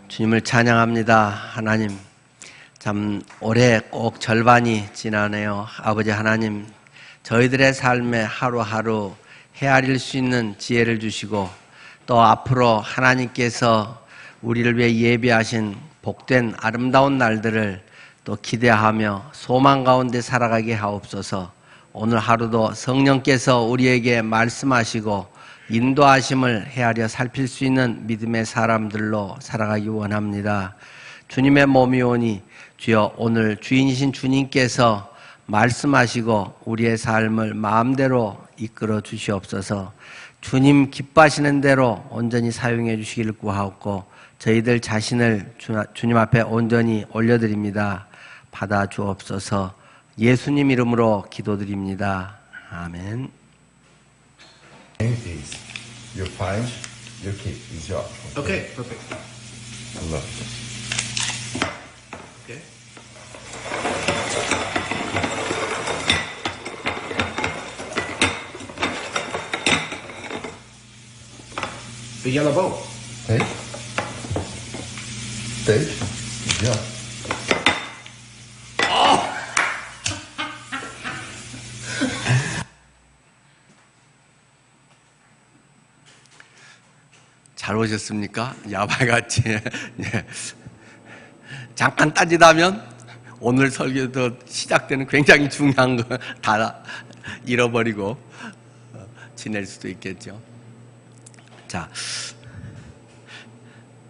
주님을 찬양합니다. 하나님, 참 올해 꼭 절반이 지나네요. 아버지 하나님, 저희들의 삶에 하루하루 헤아릴 수 있는 지혜를 주시고 또 앞으로 하나님께서 우리를 위해 예비하신 복된 아름다운 날들을 또 기대하며 소망 가운데 살아가게 하옵소서. 오늘 하루도 성령께서 우리에게 말씀하시고 인도하심을 헤아려 살필 수 있는 믿음의 사람들로 살아가기 원합니다. 주님의 몸이 오니 주여 오늘 주인이신 주님께서 말씀하시고 우리의 삶을 마음대로 이끌어 주시옵소서. 주님 기뻐하시는 대로 온전히 사용해 주시기를 구하옵고 저희들 자신을 주님 앞에 온전히 올려드립니다. 받아 주옵소서. 예수님 이름으로 기도드립니다. 아멘. You find, you keep. It's yours. Okay, perfect. Look. Okay. The yellow bow. Hey. Take. Yeah. 잘 오셨습니까? 야발같이. 예. 잠깐 따지다면 오늘 설교도 시작되는 굉장히 중요한 거 다 잃어버리고 지낼 수도 있겠죠. 자,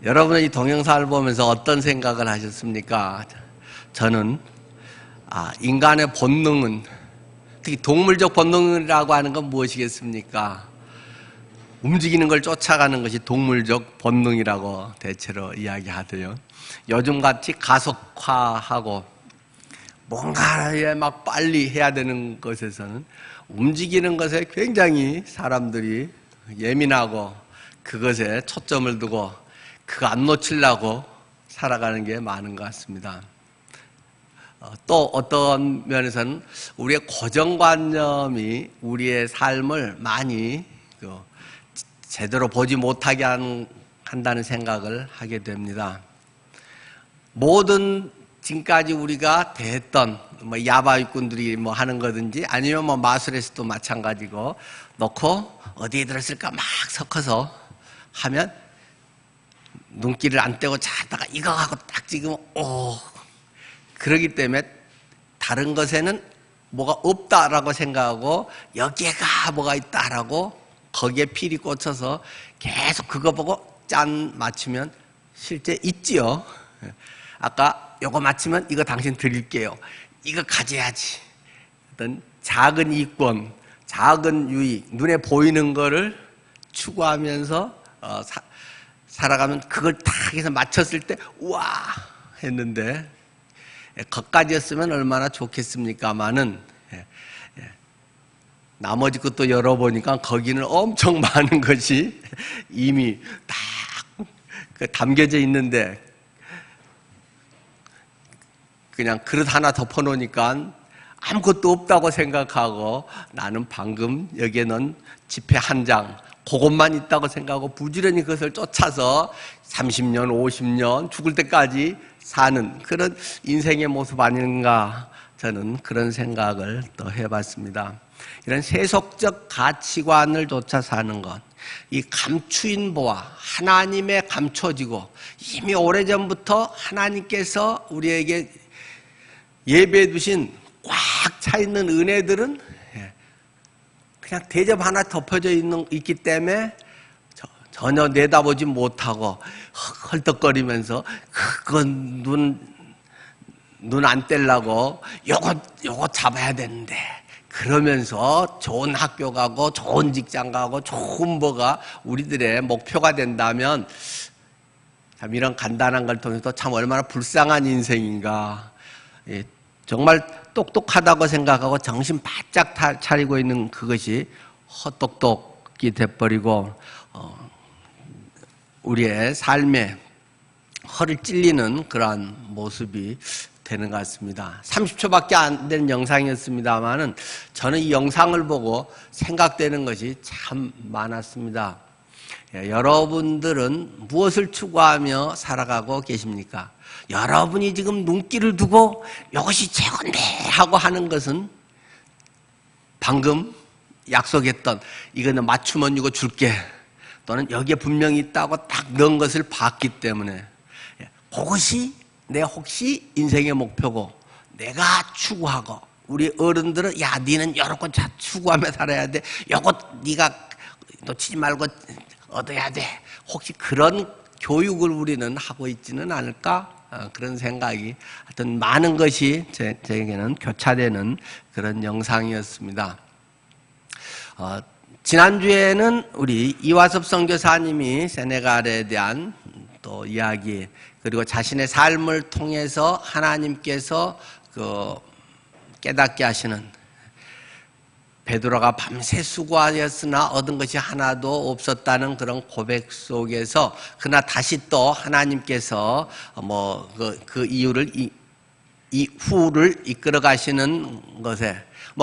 여러분은 이 동영상을 보면서 어떤 생각을 하셨습니까? 저는 인간의 본능은, 특히 동물적 본능이라고 하는 건 무엇이겠습니까? 움직이는 걸 쫓아가는 것이 동물적 본능이라고 대체로 이야기하대요. 요즘같이 가속화하고 뭔가에 막 빨리 해야 되는 것에서는 움직이는 것에 굉장히 사람들이 예민하고 그것에 초점을 두고 그거 안 놓치려고 살아가는 게 많은 것 같습니다. 또 어떤 면에서는 우리의 고정관념이 우리의 삶을 많이 제대로 보지 못하게 한다는 생각을 하게 됩니다. 모든 지금까지 우리가 대했던 야바위꾼들이 하는 거든지 아니면 마술에서도 마찬가지고 놓고 어디에 들었을까 막 섞어서 하면 눈길을 안 떼고 자다가 이거 하고 딱 찍으면 그러기 때문에 다른 것에는 뭐가 없다라고 생각하고 여기에가 뭐가 있다라고 거기에 필이 꽂혀서 계속 그거 보고 짠 맞추면 실제 있지요. 아까 요거 맞추면 이거 당신 드릴게요. 이거 가져야지. 어떤 작은 이권, 작은 유익, 눈에 보이는 거를 추구하면서 살아가면 그걸 딱 해서 맞췄을 때 우와 했는데 거기까지였으면 얼마나 좋겠습니까마는 나머지 것도 열어보니까 거기는 엄청 많은 것이 이미 딱 담겨져 있는데 그냥 그릇 하나 덮어놓으니까 아무것도 없다고 생각하고 나는 방금 여기에 넣은 지폐 한 장 그것만 있다고 생각하고 부지런히 그것을 쫓아서 30년, 50년 죽을 때까지 사는 그런 인생의 모습 아닌가 저는 그런 생각을 또 해봤습니다. 이런 세속적 가치관을 쫓아 사는 것, 이 감추인보와 하나님의 감춰지고 이미 오래전부터 하나님께서 우리에게 예배해 두신 꽉 차 있는 은혜들은 그냥 대접 하나 덮여져 있기 때문에 전혀 내다보지 못하고 헐떡거리면서 그건 눈 안 떼려고 요거 잡아야 되는데 그러면서 좋은 학교 가고 좋은 직장 가고 좋은 뭐가 우리들의 목표가 된다면 참 이런 간단한 걸 통해서 참 얼마나 불쌍한 인생인가. 정말 똑똑하다고 생각하고 정신 바짝 차리고 있는 그것이 헛똑똑이 돼버리고 우리의 삶에 허를 찔리는 그러한 모습이 되는 것 같습니다. 30초밖에 안 되는 영상이었습니다만은 저는 이 영상을 보고 생각되는 것이 참 많았습니다. 여러분들은 무엇을 추구하며 살아가고 계십니까? 여러분이 지금 눈길을 두고 이것이 최고인데 하고 하는 것은 방금 약속했던 이거는 맞추면 이거 줄게 또는 여기에 분명히 있다고 딱 넣은 것을 봤기 때문에 그것이 내 혹시 인생의 목표고 내가 추구하고 우리 어른들은 야 니는 여러 건 추구하며 살아야 돼 요것 네가 놓치지 말고 얻어야 돼 혹시 그런 교육을 우리는 하고 있지는 않을까 그런 생각이 하여튼 많은 것이 저에게는 교차되는 그런 영상이었습니다. 지난주에는 우리 이화섭 선교사님이 세네갈에 대한 또 이야기 그리고 자신의 삶을 통해서 하나님께서 깨닫게 하시는 베드로가 밤새 수고하였으나 얻은 것이 하나도 없었다는 그런 고백 속에서 그러나 다시 또 하나님께서 그 이유를 이 후를 이끌어 가시는 것에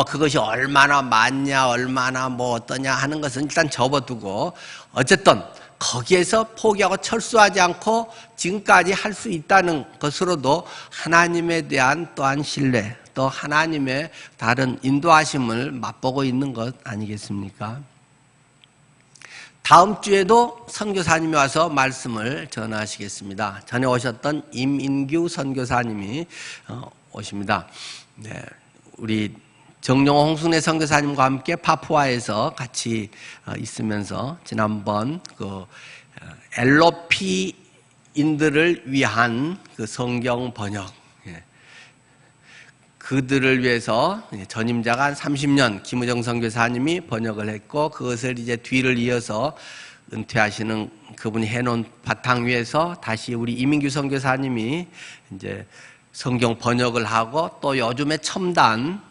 그것이 얼마나 많냐 얼마나 어떠냐 하는 것은 일단 접어두고 어쨌든 거기에서 포기하고 철수하지 않고 지금까지 할 수 있다는 것으로도 하나님에 대한 또한 신뢰 또 하나님의 다른 인도하심을 맛보고 있는 것 아니겠습니까? 다음 주에도 선교사님이 와서 말씀을 전하시겠습니다. 전에 오셨던 임인규 선교사님이 오십니다. 네, 우리 정용호 홍순애 선교사님과 함께 파푸아에서 같이 있으면서 지난번 LOP인들을 위한 성경 번역 그들을 위해서 전임자가 한 30년 김우정 선교사님이 번역을 했고 그것을 이제 뒤를 이어서 은퇴하시는 그분이 해놓은 바탕 위에서 다시 우리 이민규 선교사님이 이제 성경 번역을 하고 또 요즘에 첨단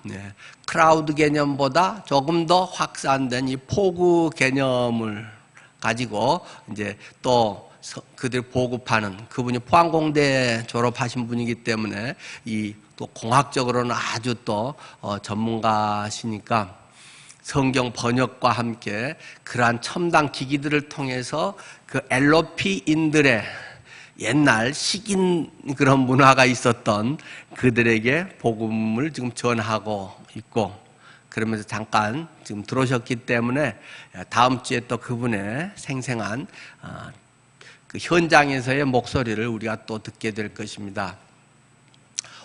크라우드 개념보다 조금 더 확산된 이 포구 개념을 가지고 이제 또 그들 보급하는 그분이 포항공대 졸업하신 분이기 때문에 이 또 공학적으로는 아주 또 전문가시니까 성경 번역과 함께 그러한 첨단 기기들을 통해서 그 LOP인들의 옛날 식인 그런 문화가 있었던 그들에게 복음을 지금 전하고 있고 그러면서 잠깐 지금 들어오셨기 때문에 다음 주에 또 그분의 생생한 그 현장에서의 목소리를 우리가 또 듣게 될 것입니다.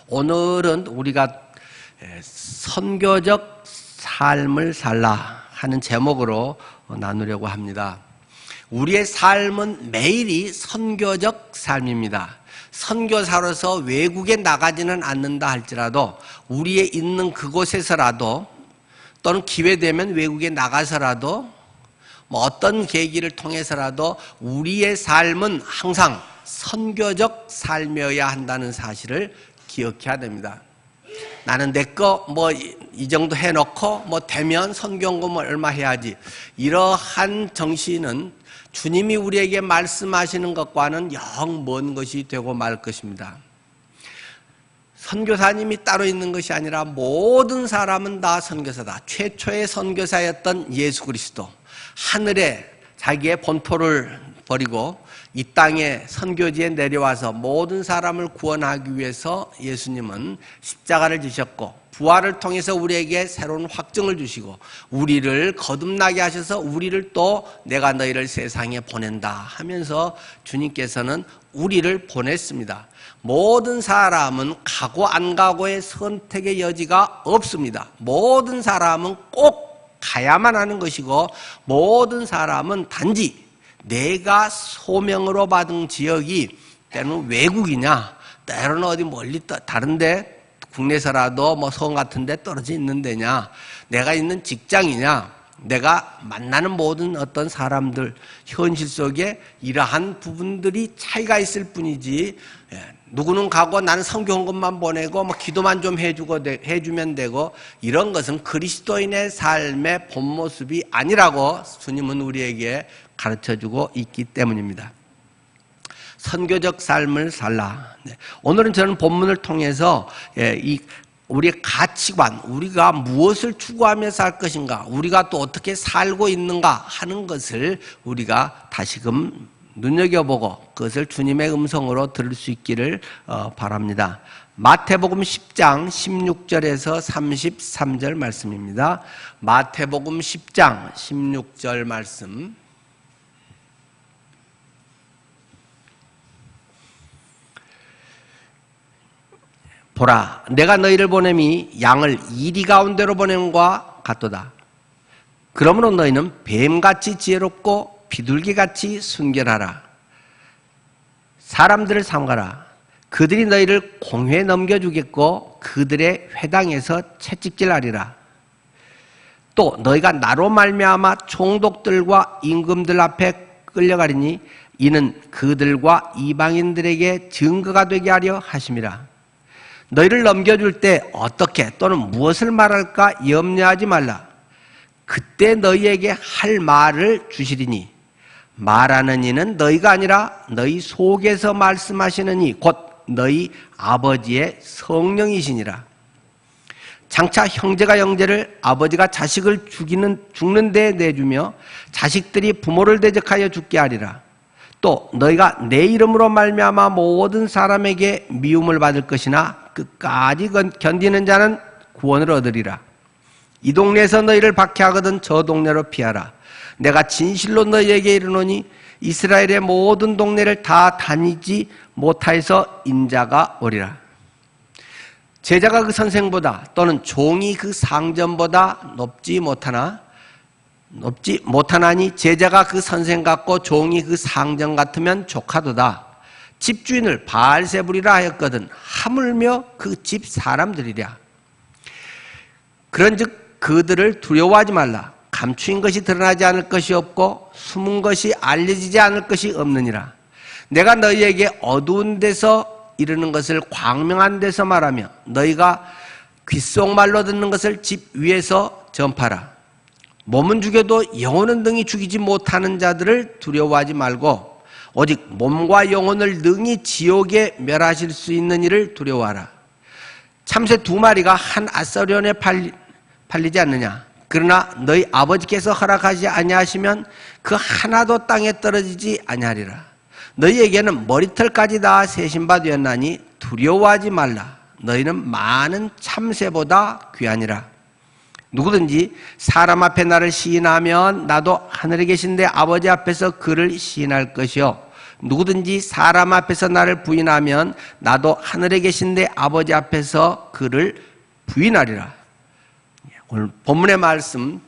오늘은 우리가 선교적 삶을 살라 하는 제목으로 나누려고 합니다. 우리의 삶은 매일이 선교적 삶입니다. 선교사로서 외국에 나가지는 않는다 할지라도 우리의 있는 그곳에서라도 또는 기회되면 외국에 나가서라도 어떤 계기를 통해서라도 우리의 삶은 항상 선교적 삶이어야 한다는 사실을 기억해야 됩니다. 나는 내 거 이 정도 해놓고 되면 선교금 얼마 해야지 이러한 정신은 주님이 우리에게 말씀하시는 것과는 영 먼 것이 되고 말 것입니다. 선교사님이 따로 있는 것이 아니라 모든 사람은 다 선교사다. 최초의 선교사였던 예수 그리스도 하늘에 자기의 본토를 버리고 이 땅에 선교지에 내려와서 모든 사람을 구원하기 위해서 예수님은 십자가를 지셨고 부활을 통해서 우리에게 새로운 확증을 주시고 우리를 거듭나게 하셔서 우리를 또 내가 너희를 세상에 보낸다 하면서 주님께서는 우리를 보냈습니다. 모든 사람은 가고 안 가고의 선택의 여지가 없습니다. 모든 사람은 꼭 가야만 하는 것이고 모든 사람은 단지 내가 소명으로 받은 지역이 때로는 외국이냐 때로는 어디 멀리 다른데 국내에서라도 성 같은 데 떨어져 있는 데냐 내가 있는 직장이냐 내가 만나는 모든 어떤 사람들 현실 속에 이러한 부분들이 차이가 있을 뿐이지 누구는 가고 나는 선교헌금만 보내고 기도만 좀 해주면 되고 이런 것은 그리스도인의 삶의 본 모습이 아니라고 주님은 우리에게 가르쳐주고 있기 때문입니다. 선교적 삶을 살라. 오늘은 저는 본문을 통해서 이 우리의 가치관, 우리가 무엇을 추구하며 살 것인가, 우리가 또 어떻게 살고 있는가 하는 것을 우리가 다시금 눈여겨보고 그것을 주님의 음성으로 들을 수 있기를 바랍니다. 마태복음 10장 16절에서 33절 말씀입니다. 마태복음 10장 16절 말씀. 보라, 내가 너희를 보냄이 양을 이리 가운데로 보냄과 같도다. 그러므로 너희는 뱀같이 지혜롭고 비둘기같이 순결하라. 사람들을 삼가라. 그들이 너희를 공회에 넘겨주겠고 그들의 회당에서 채찍질하리라. 또 너희가 나로 말미암아 총독들과 임금들 앞에 끌려가리니 이는 그들과 이방인들에게 증거가 되게 하려 하심이라. 너희를 넘겨줄 때 어떻게 또는 무엇을 말할까 염려하지 말라. 그때 너희에게 할 말을 주시리니 말하는 이는 너희가 아니라 너희 속에서 말씀하시는 이 곧 너희 아버지의 성령이시니라. 장차 형제가 형제를, 아버지가 자식을 죽는 데 내주며 자식들이 부모를 대적하여 죽게 하리라. 또 너희가 내 이름으로 말미암아 모든 사람에게 미움을 받을 것이나 끝까지 견디는 자는 구원을 얻으리라. 이 동네에서 너희를 박해하거든 저 동네로 피하라. 내가 진실로 너희에게 이르노니 이스라엘의 모든 동네를 다 다니지 못하여서 인자가 오리라. 제자가 그 선생보다 또는 종이 그 상전보다 높지 못하나니 제자가 그 선생 같고 종이 그 상전 같으면 족하도다. 집주인을 바알세불이라 하였거든 하물며 그 집 사람들이랴. 그런즉 그들을 두려워하지 말라. 감추인 것이 드러나지 않을 것이 없고 숨은 것이 알려지지 않을 것이 없느니라. 내가 너희에게 어두운 데서 이르는 것을 광명한 데서 말하며 너희가 귓속말로 듣는 것을 집 위에서 전파라. 몸은 죽여도 영혼은 능히 죽이지 못하는 자들을 두려워하지 말고 오직 몸과 영혼을 능히 지옥에 멸하실 수 있는 이를 두려워하라. 참새 2마리가 한 앗서련에 팔리지 않느냐. 그러나 너희 아버지께서 허락하지 아니하시면 그 하나도 땅에 떨어지지 아니하리라. 너희에게는 머리털까지 다 세신 바 되었나니 두려워하지 말라. 너희는 많은 참새보다 귀하니라. 누구든지 사람 앞에 나를 시인하면 나도 하늘에 계신 내 아버지 앞에서 그를 시인할 것이요 누구든지 사람 앞에서 나를 부인하면 나도 하늘에 계신 내 아버지 앞에서 그를 부인하리라. 오늘 본문의 말씀,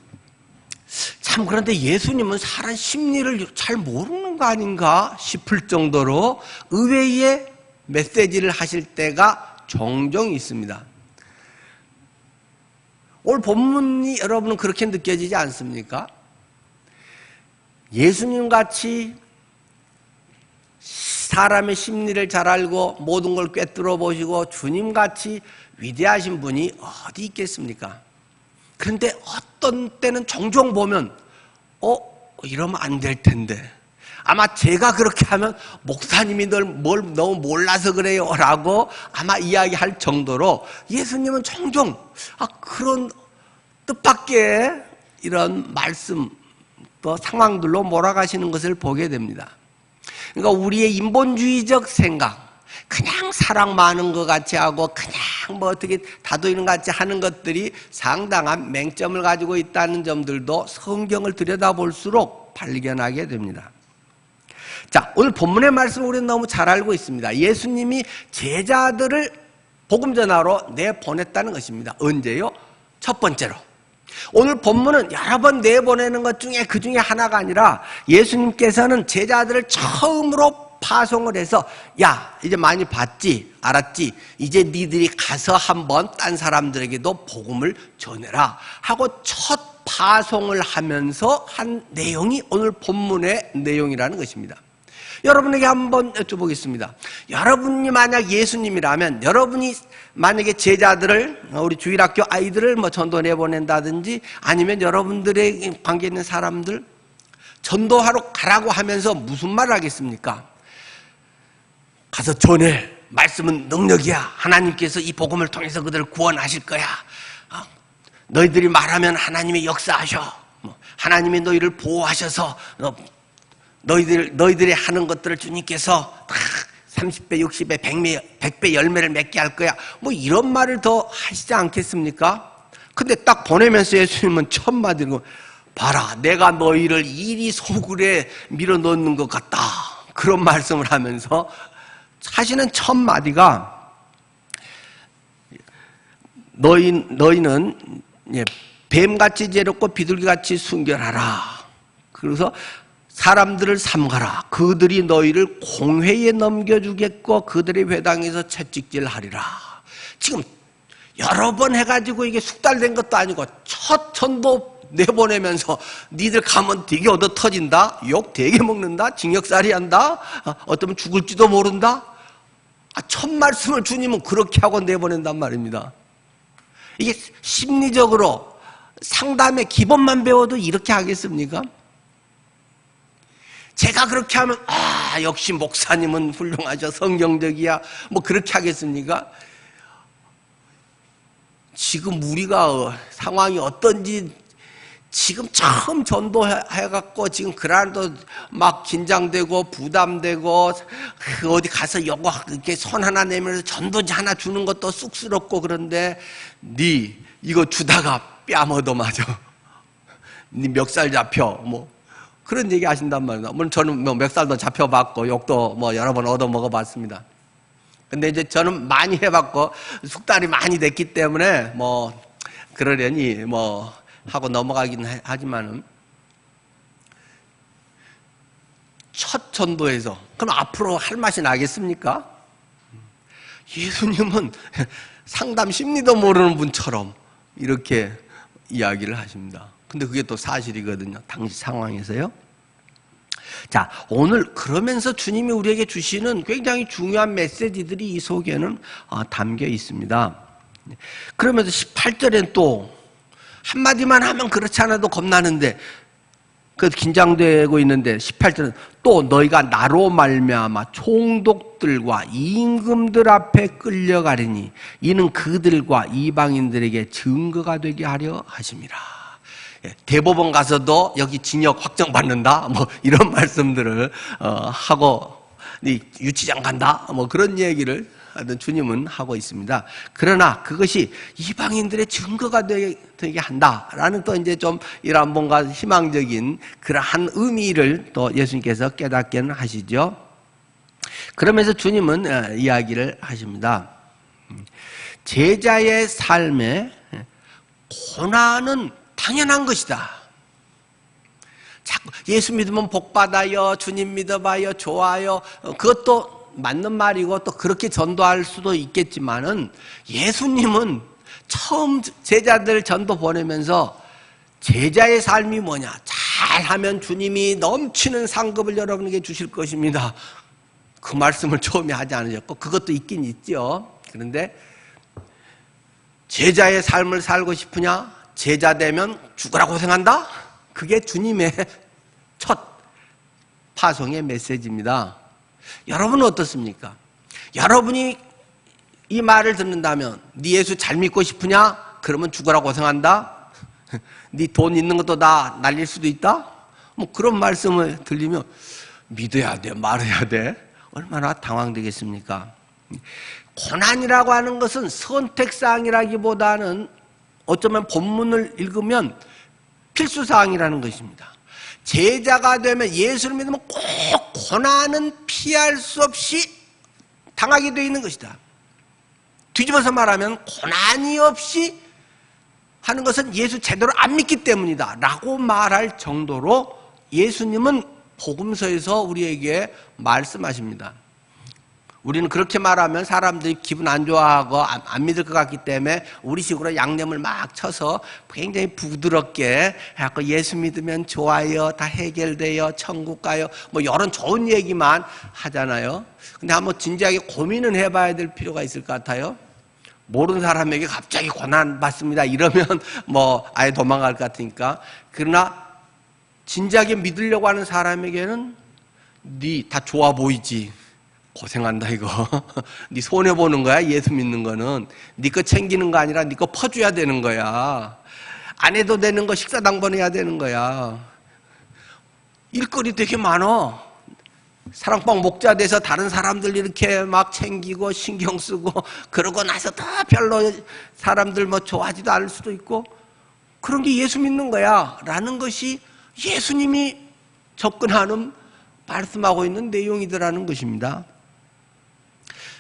참 그런데 예수님은 사람 심리를 잘 모르는 거 아닌가 싶을 정도로 의외의 메시지를 하실 때가 종종 있습니다. 오늘 본문이 여러분은 그렇게 느껴지지 않습니까? 예수님같이 사람의 심리를 잘 알고 모든 걸 꿰뚫어 보시고 주님같이 위대하신 분이 어디 있겠습니까? 그런데 어떤 때는 종종 보면 이러면 안 될 텐데 아마 제가 그렇게 하면 목사님이 뭘 너무 몰라서 그래요 라고 아마 이야기할 정도로 예수님은 종종 그런 뜻밖의 이런 말씀 또 상황들로 몰아가시는 것을 보게 됩니다. 그러니까 우리의 인본주의적 생각, 그냥 사랑 많은 것 같이 하고 그냥 뭐 어떻게 다도이는 것 같이 하는 것들이 상당한 맹점을 가지고 있다는 점들도 성경을 들여다볼수록 발견하게 됩니다. 자, 오늘 본문의 말씀을 우리는 너무 잘 알고 있습니다. 예수님이 제자들을 복음 전하러 내보냈다는 것입니다. 언제요? 첫 번째로. 오늘 본문은 여러 번 내보내는 것 중에 그 중에 하나가 아니라 예수님께서는 제자들을 처음으로 파송을 해서 야 이제 많이 봤지 알았지 이제 니들이 가서 한번 딴 사람들에게도 복음을 전해라 하고 첫 파송을 하면서 한 내용이 오늘 본문의 내용이라는 것입니다. 여러분에게 한번 여쭤보겠습니다. 여러분이 만약 예수님이라면 여러분이 만약에 제자들을 우리 주일학교 아이들을 뭐 전도 내보낸다든지 아니면 여러분들의 관계 있는 사람들 전도하러 가라고 하면서 무슨 말을 하겠습니까? 가서 전해. 말씀은 능력이야. 하나님께서 이 복음을 통해서 그들을 구원하실 거야. 너희들이 말하면 하나님이 역사하셔. 하나님이 너희를 보호하셔서 너희들이 하는 것들을 주님께서 30배, 60배, 100배 열매를 맺게 할 거야. 뭐 이런 말을 더 하시지 않겠습니까? 근데 딱 보내면서 예수님은 첫 마디로 봐라, 내가 너희를 이리 소굴에 밀어넣는 것 같다. 그런 말씀을 하면서 하시는 첫 마디가 너희는 뱀같이 제롭고 비둘기같이 순결하라. 그래서 사람들을 삼가라. 그들이 너희를 공회에 넘겨주겠고 그들의 회당에서 채찍질하리라. 지금 여러 번 해가지고 이게 숙달된 것도 아니고 첫 전도 내보내면서 니들 가면 되게 얻어 터진다, 욕 되게 먹는다, 징역살이 한다, 어쩌면 죽을지도 모른다. 첫 말씀을 주님은 그렇게 하고 내보낸단 말입니다. 이게 심리적으로 상담의 기본만 배워도 이렇게 하겠습니까? 제가 그렇게 하면 역시 목사님은 훌륭하셔, 성경적이야, 뭐 그렇게 하겠습니까? 지금 우리가 상황이 어떤지 지금 처음 전도해갖고 지금 그날도 막 긴장되고 부담되고 어디 가서 요거 이렇게 손 하나 내밀어서 전도지 하나 주는 것도 쑥스럽고 그런데 네 이거 주다가 뺨 얻어맞아. 네 멱살 잡혀. 뭐 그런 얘기 하신단 말이에요. 물론 저는 뭐 멱살도 잡혀봤고 욕도 뭐 여러 번 얻어 먹어봤습니다. 근데 이제 저는 많이 해봤고 숙달이 많이 됐기 때문에 뭐 그러려니 뭐 하고 넘어가긴 하지만은 첫 전도에서 그럼 앞으로 할 맛이 나겠습니까? 예수님은 상담 심리도 모르는 분처럼 이렇게 이야기를 하십니다. 근데 그게 또 사실이거든요. 당시 상황에서요. 자, 오늘 그러면서 주님이 우리에게 주시는 굉장히 중요한 메시지들이 이 속에는 담겨 있습니다. 그러면서 18절엔 또 한마디만 하면 그렇지 않아도 겁나는데 그 긴장되고 있는데 18절은 또 너희가 나로 말미암아 총독들과 임금들 앞에 끌려가리니 이는 그들과 이방인들에게 증거가 되게 하려 하심이라. 대법원 가서도 여기 징역 확정받는다 뭐 이런 말씀들을 하고 유치장 간다 뭐 그런 얘기를 하던 주님은 하고 있습니다. 그러나 그것이 이방인들의 증거가 되게 한다라는 또 이제 좀 이런 뭔가 희망적인 그러한 의미를 또 예수님께서 깨닫게는 하시죠. 그러면서 주님은 이야기를 하십니다. 제자의 삶에 고난은 당연한 것이다. 자꾸 예수 믿으면 복 받아요, 주님 믿어봐요, 좋아요. 그것도 맞는 말이고 또 그렇게 전도할 수도 있겠지만은 예수님은 처음 제자들 전도 보내면서 제자의 삶이 뭐냐? 잘하면 주님이 넘치는 상급을 여러분에게 주실 것입니다. 그 말씀을 처음에 하지 않으셨고 그것도 있긴 있죠. 그런데 제자의 삶을 살고 싶으냐? 제자 되면 죽으라 고생한다? 그게 주님의 첫 파송의 메시지입니다. 여러분은 어떻습니까? 여러분이 이 말을 듣는다면 네 예수 잘 믿고 싶으냐? 그러면 죽어라 고생한다? 네 돈 있는 것도 다 날릴 수도 있다? 뭐 그런 말씀을 들리면 믿어야 돼, 말해야 돼? 얼마나 당황되겠습니까? 고난이라고 하는 것은 선택사항이라기보다는 어쩌면 본문을 읽으면 필수사항이라는 것입니다. 제자가 되면 예수를 믿으면 꼭 고난은 피할 수 없이 당하게 되어 있는 것이다. 뒤집어서 말하면 고난이 없이 하는 것은 예수 제대로 안 믿기 때문이다 라고 말할 정도로 예수님은 복음서에서 우리에게 말씀하십니다. 우리는 그렇게 말하면 사람들이 기분 안 좋아하고 안 믿을 것 같기 때문에 우리식으로 양념을 막 쳐서 굉장히 부드럽게 해갖고 예수 믿으면 좋아요, 다 해결돼요, 천국 가요, 뭐 이런 좋은 얘기만 하잖아요. 근데 한번 진지하게 고민은 해봐야 될 필요가 있을 것 같아요. 모르는 사람에게 갑자기 고난 받습니다 이러면 뭐 아예 도망갈 것 같으니까. 그러나 진지하게 믿으려고 하는 사람에게는 네 다 좋아 보이지, 고생한다 이거. 네 손해 보는 거야. 예수 믿는 거는 네 거 챙기는 거 아니라 네 거 퍼줘야 되는 거야. 안 해도 되는 거 식사당번 해야 되는 거야. 일거리 되게 많아. 사랑방 목자 돼서 다른 사람들 이렇게 막 챙기고 신경 쓰고 그러고 나서 다 별로 사람들 뭐 좋아하지도 않을 수도 있고 그런 게 예수 믿는 거야 라는 것이 예수님이 접근하는 말씀하고 있는 내용이더라는 것입니다.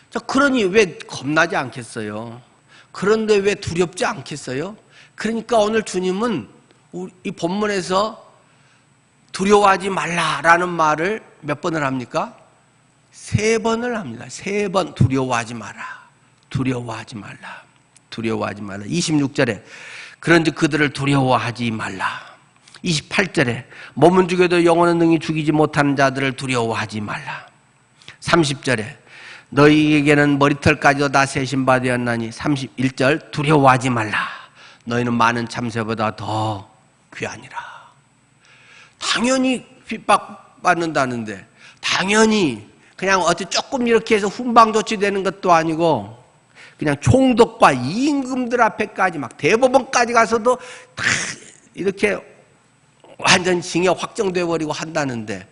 자, 그러니 왜 겁나지 않겠어요? 그런데 왜 두렵지 않겠어요? 그러니까 오늘 주님은 이 본문에서 두려워하지 말라라는 말을 몇 번을 합니까? 3번을 합니다. 3번 두려워하지 마라. 두려워하지 말라. 두려워하지 말라. 26절에 그런즉 그들을 두려워하지 말라. 28절에 몸은 죽여도 영혼은 능히 죽이지 못하는 자들을 두려워하지 말라. 30절에 너희에게는 머리털까지도 다 세신바 되었나니 31절 두려워하지 말라. 너희는 많은 참새보다 더 귀하니라. 당연히 핍박받는다는데 당연히 그냥 어째 조금 이렇게 해서 훈방 조치되는 것도 아니고 그냥 총독과 임금들 앞에까지 막 대법원까지 가서도 다 이렇게 완전 징역 확정돼 버리고 한다는데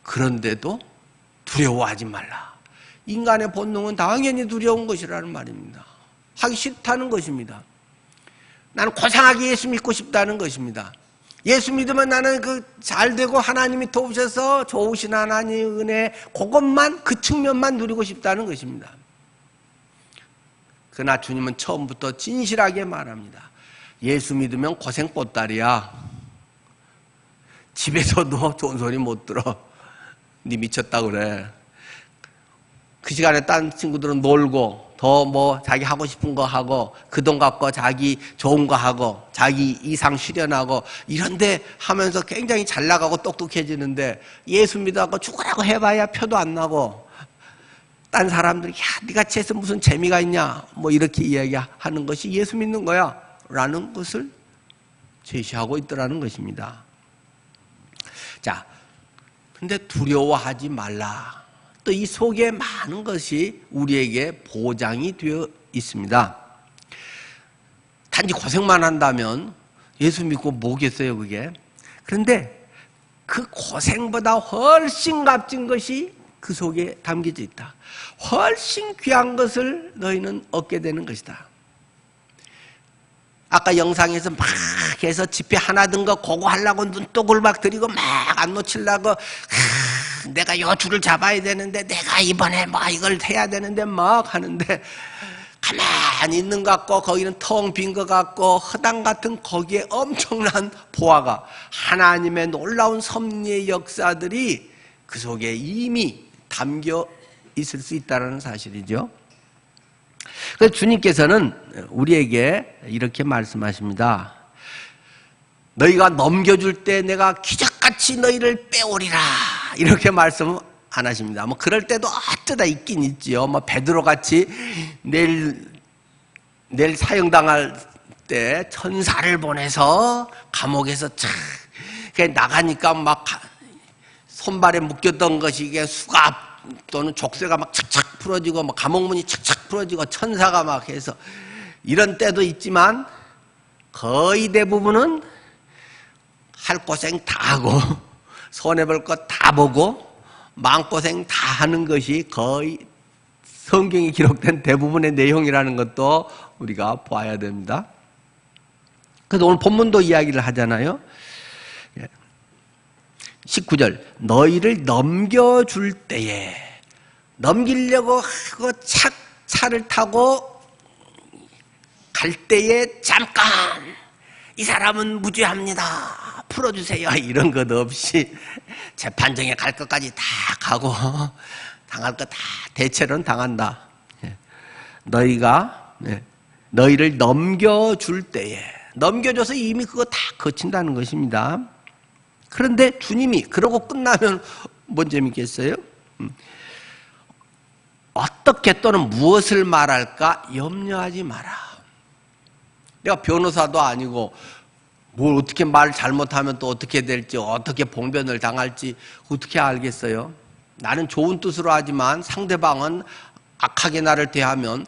그런데도 두려워하지 말라. 인간의 본능은 당연히 두려운 것이라는 말입니다. 하기 싫다는 것입니다. 나는 고상하게 예수 믿고 싶다는 것입니다. 예수 믿으면 나는 잘 되고 하나님이 도우셔서 좋으신 하나님의 은혜 그것만 그 측면만 누리고 싶다는 것입니다. 그러나 주님은 처음부터 진실하게 말합니다. 예수 믿으면 고생보따리야. 집에서도 좋은 소리 못 들어. 네 미쳤다 그래. 그 시간에 딴 친구들은 놀고 더 뭐 자기 하고 싶은 거 하고 그 돈 갖고 자기 좋은 거 하고 자기 이상 실현하고 이런데 하면서 굉장히 잘 나가고 똑똑해지는데 예수 믿어갖고 죽으라고 해봐야 표도 안 나고 딴 사람들이 야 니같이 해서 무슨 재미가 있냐 뭐 이렇게 이야기하는 것이 예수 믿는 거야 라는 것을 제시하고 있더라는 것입니다. 자, 근데 두려워하지 말라. 또 이 속에 많은 것이 우리에게 보장이 되어 있습니다. 단지 고생만 한다면 예수 믿고 뭐겠어요 그게. 그런데 그 고생보다 훨씬 값진 것이 그 속에 담겨져 있다. 훨씬 귀한 것을 너희는 얻게 되는 것이다. 아까 영상에서 막 해서 집회 하나 든 거 그거 하려고 눈독을 막 들이고 막 안 놓치려고 내가 요 줄을 잡아야 되는데 내가 이번에 뭐 이걸 해야 되는데 막 하는데 가만히 있는 것 같고 거기는 텅 빈 것 같고 허당 같은 거기에 엄청난 보화가 하나님의 놀라운 섭리의 역사들이 그 속에 이미 담겨 있을 수 있다는 사실이죠. 그래서 주님께서는 우리에게 이렇게 말씀하십니다. 너희가 넘겨줄 때 내가 기적같이 너희를 빼오리라. 이렇게 말씀 안 하십니다. 뭐 그럴 때도 어쩌다 있긴 있지요. 뭐 베드로 같이 내일 사형당할 때 천사를 보내서 감옥에서 착 나가니까 막 손발에 묶였던 것이 이게 수갑 또는 족쇄가 막 착착 풀어지고 뭐 감옥문이 착착 풀어지고 천사가 막 해서 이런 때도 있지만 거의 대부분은 할 고생 다 하고 손해볼 것 다 보고 마음고생 다 하는 것이 거의 성경에 기록된 대부분의 내용이라는 것도 우리가 봐야 됩니다. 그래서 오늘 본문도 이야기를 하잖아요. 19절 너희를 넘겨줄 때에 넘기려고 하고 차를 타고 갈 때에 잠깐 이 사람은 무죄합니다. 풀어주세요. 이런 것 없이 재판정에 갈 것까지 다 가고 당할 거 다 대체로는 당한다. 너희를 넘겨줄 때에 넘겨줘서 이미 그거 다 거친다는 것입니다. 그런데 주님이 그러고 끝나면 뭔 재밌겠어요? 어떻게 또는 무엇을 말할까 염려하지 마라. 내가 변호사도 아니고 뭘 어떻게 말 잘못하면 또 어떻게 될지 어떻게 봉변을 당할지 어떻게 알겠어요? 나는 좋은 뜻으로 하지만 상대방은 악하게 나를 대하면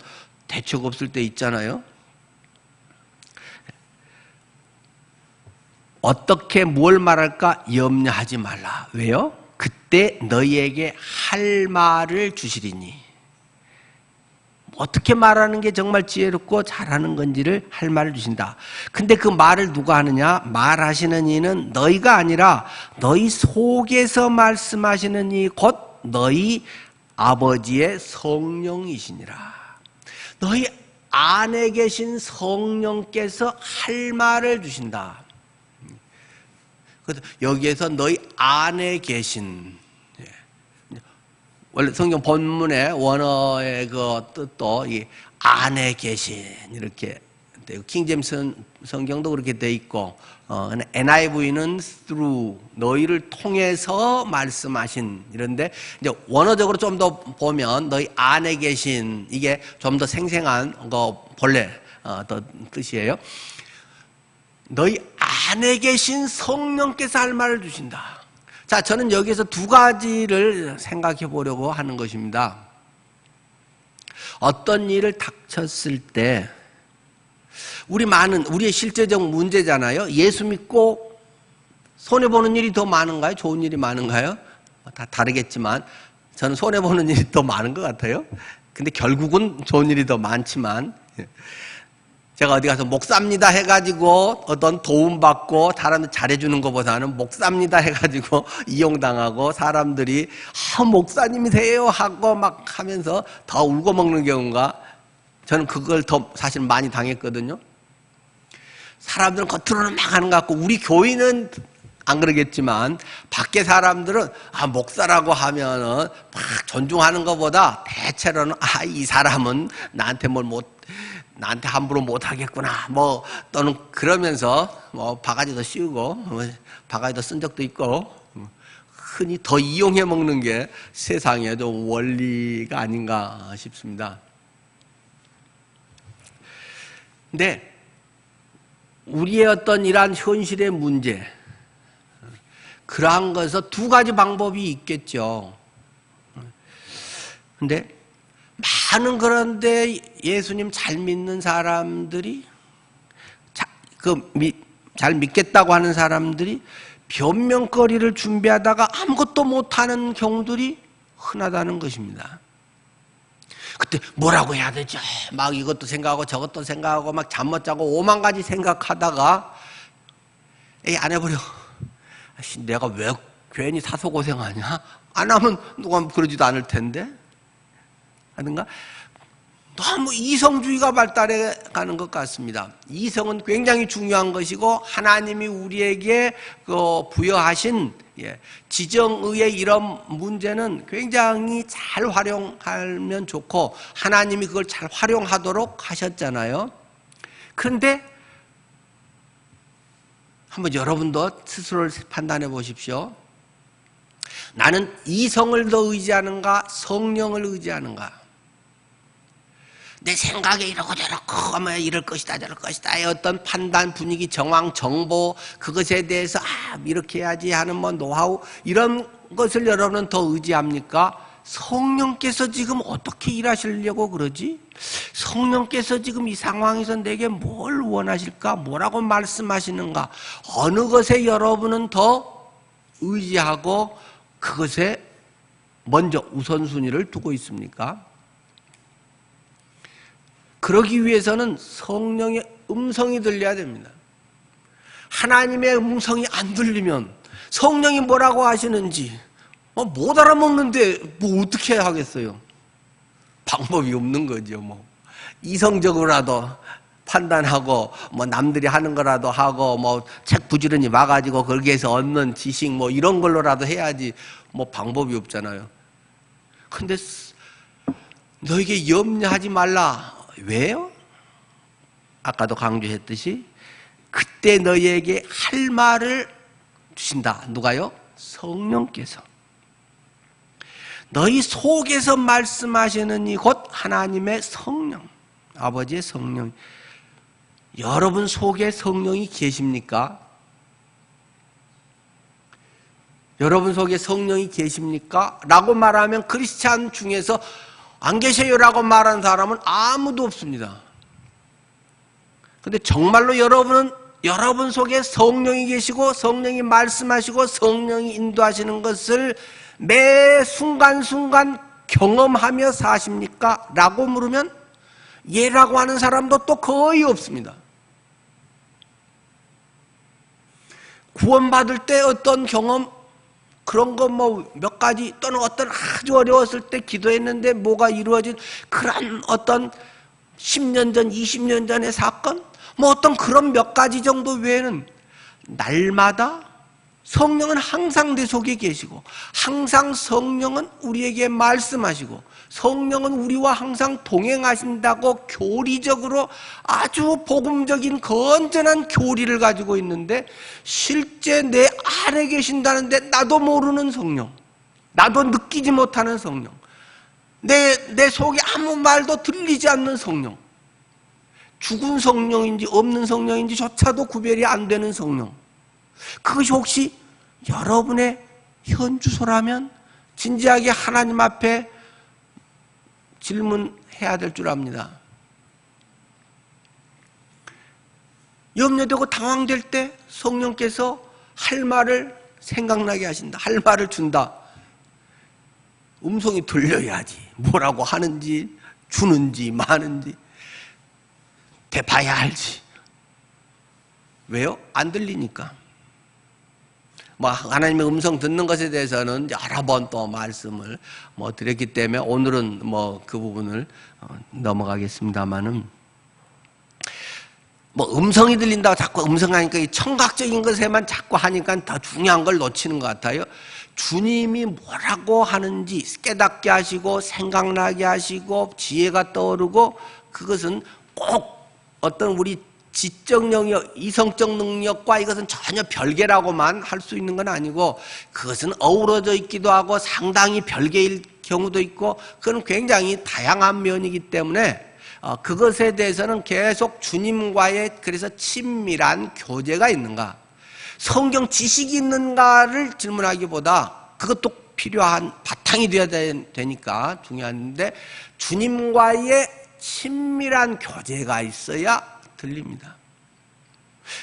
대책 없을 때 있잖아요. 어떻게 뭘 말할까 염려하지 말라. 왜요? 그때 너희에게 할 말을 주시리니. 어떻게 말하는 게 정말 지혜롭고 잘하는 건지를 할 말을 주신다. 근데 그 말을 누가 하느냐? 말하시는 이는 너희가 아니라 너희 속에서 말씀하시는 이 곧 너희 아버지의 성령이시니라. 너희 안에 계신 성령께서 할 말을 주신다. 여기에서 너희 안에 계신, 원래 성경 본문의 원어의 그 뜻도 이 안에 계신 이렇게 돼요. 킹제임스 성경도 그렇게 돼 있고, NIV는 through 너희를 통해서 말씀하신 이런데 이제 원어적으로 좀 더 보면 너희 안에 계신 이게 좀 더 생생한 거 본래 더 뜻이에요. 너희 안에 계신 성령께서 할 말을 주신다. 자, 저는 여기에서 두 가지를 생각해 보려고 하는 것입니다. 어떤 일을 닥쳤을 때 우리의 실제적 문제잖아요. 예수 믿고 손해보는 일이 더 많은가요? 좋은 일이 많은가요? 다 다르겠지만 저는 손해보는 일이 더 많은 것 같아요. 근데 결국은 좋은 일이 더 많지만, 제가 어디 가서 목사입니다 해가지고 어떤 도움받고 사람들 잘해주는 것보다는 목사입니다 해가지고 이용당하고 사람들이 목사님이세요 하고 막 하면서 더 울고 먹는 경우가, 저는 그걸 더 사실 많이 당했거든요. 사람들은 겉으로는 막 하는 것 같고 우리 교인은 안 그러겠지만 밖에 사람들은 목사라고 하면은 막 존중하는 것보다 대체로는 이 사람은 나한테 나한테 함부로 못하겠구나, 또는 그러면서 바가지도 씌우고, 바가지도 쓴 적도 있고, 흔히 더 이용해 먹는 게 세상의 좀 원리가 아닌가 싶습니다. 근데, 우리의 어떤 이러한 현실의 문제, 그러한 것에서 두 가지 방법이 있겠죠. 근데, 그런데 예수님 잘 믿는 사람들이, 잘 믿겠다고 하는 사람들이 변명거리를 준비하다가 아무것도 못하는 경우들이 흔하다는 것입니다. 그때 뭐라고 해야 되죠? 막 이것도 생각하고 저것도 생각하고 막 잠 못 자고 5만 가지 생각하다가 안 해버려. 내가 왜 괜히 사서 고생하냐? 안 하면 누가 그러지도 않을 텐데. 하든가 너무 이성주의가 발달해 가는 것 같습니다. 이성은 굉장히 중요한 것이고 하나님이 우리에게 부여하신 지정의의 이런 문제는 굉장히 잘 활용하면 좋고 하나님이 그걸 잘 활용하도록 하셨잖아요. 그런데 한번 여러분도 스스로를 판단해 보십시오. 나는 이성을 더 의지하는가 성령을 의지하는가? 내 생각에 이러고 저러고 아마 이럴 것이다 저럴 것이다 어떤 판단 분위기 정황 정보 그것에 대해서 이렇게 해야지 하는 노하우 이런 것을 여러분은 더 의지합니까? 성령께서 지금 어떻게 일하시려고 그러지? 성령께서 지금 이 상황에서 내게 뭘 원하실까? 뭐라고 말씀하시는가? 어느 것에 여러분은 더 의지하고 그것에 먼저 우선순위를 두고 있습니까? 그러기 위해서는 성령의 음성이 들려야 됩니다. 하나님의 음성이 안 들리면 성령이 뭐라고 하시는지 못 알아먹는데 어떻게 하겠어요? 방법이 없는 거죠. 이성적으로라도 판단하고 남들이 하는 거라도 하고 책 부지런히 와가지고 거기에서 얻는 지식 이런 걸로라도 해야지 방법이 없잖아요. 근데 너에게 염려하지 말라. 왜요? 아까도 강조했듯이 그때 너희에게 할 말을 주신다. 누가요? 성령께서. 너희 속에서 말씀하시는 이 곧 하나님의 성령, 아버지의 성령. 여러분 속에 성령이 계십니까? 여러분 속에 성령이 계십니까? 라고 말하면 크리스찬 중에서 안 계세요 라고 말하는 사람은 아무도 없습니다. 근데 정말로 여러분은 여러분 속에 성령이 계시고 성령이 말씀하시고 성령이 인도하시는 것을 매 순간순간 경험하며 사십니까? 라고 물으면 예라고 하는 사람도 또 거의 없습니다. 구원받을 때 어떤 경험, 그런 거 뭐 몇 가지, 또는 어떤 아주 어려웠을 때 기도했는데 뭐가 이루어진 그런 어떤 10년 전, 20년 전의 사건, 뭐 어떤 그런 몇 가지 정도 외에는 날마다 성령은 항상 내 속에 계시고 항상 성령은 우리에게 말씀하시고 성령은 우리와 항상 동행하신다고 교리적으로 아주 복음적인 건전한 교리를 가지고 있는데, 실제 내 안에 계신다는데 나도 모르는 성령, 나도 느끼지 못하는 성령, 내 속에 아무 말도 들리지 않는 성령, 죽은 성령인지 없는 성령인지조차도 구별이 안 되는 성령, 그것이 혹시 여러분의 현주소라면 진지하게 하나님 앞에 질문해야 될 줄 압니다. 염려되고 당황될 때 성령께서 할 말을 생각나게 하신다. 할 말을 준다. 음성이 들려야지. 뭐라고 하는지, 주는지 마는지 대봐야 알지. 왜요? 안 들리니까. 뭐 하나님의 음성 듣는 것에 대해서는 여러 번 또 말씀을 뭐 드렸기 때문에 오늘은 뭐 그 부분을 넘어가겠습니다만은, 뭐 음성이 들린다고 자꾸 음성하니까 이 청각적인 것에만 자꾸 하니까 더 중요한 걸 놓치는 것 같아요. 주님이 뭐라고 하는지 깨닫게 하시고 생각나게 하시고 지혜가 떠오르고, 그것은 꼭 어떤 우리 지적 능력, 이성적 능력과 이것은 전혀 별개라고만 할 수 있는 건 아니고, 그것은 어우러져 있기도 하고 상당히 별개일 경우도 있고, 그건 굉장히 다양한 면이기 때문에 그것에 대해서는 계속 주님과의 그래서 친밀한 교제가 있는가, 성경 지식이 있는가를 질문하기보다 그것도 필요한 바탕이 되어야 되니까 중요한데, 주님과의 친밀한 교제가 있어야 들립니다.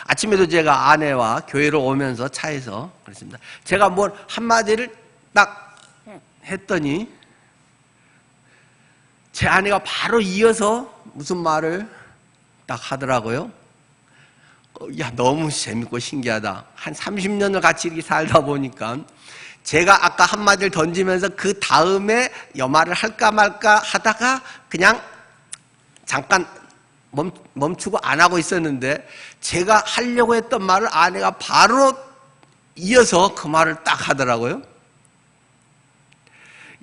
아침에도 제가 아내와 교회로 오면서 차에서 그랬습니다. 제가 뭘 한마디를 딱 했더니 제 아내가 바로 이어서 무슨 말을 딱 하더라고요. 야, 너무 재밌고 신기하다. 한 30년을 같이 이렇게 살다 보니까 제가 아까 한마디를 던지면서 그 다음에 여 말을 할까 말까 하다가 그냥 잠깐 멈추고 안 하고 있었는데, 제가 하려고 했던 말을 아내가 바로 이어서 그 말을 딱 하더라고요.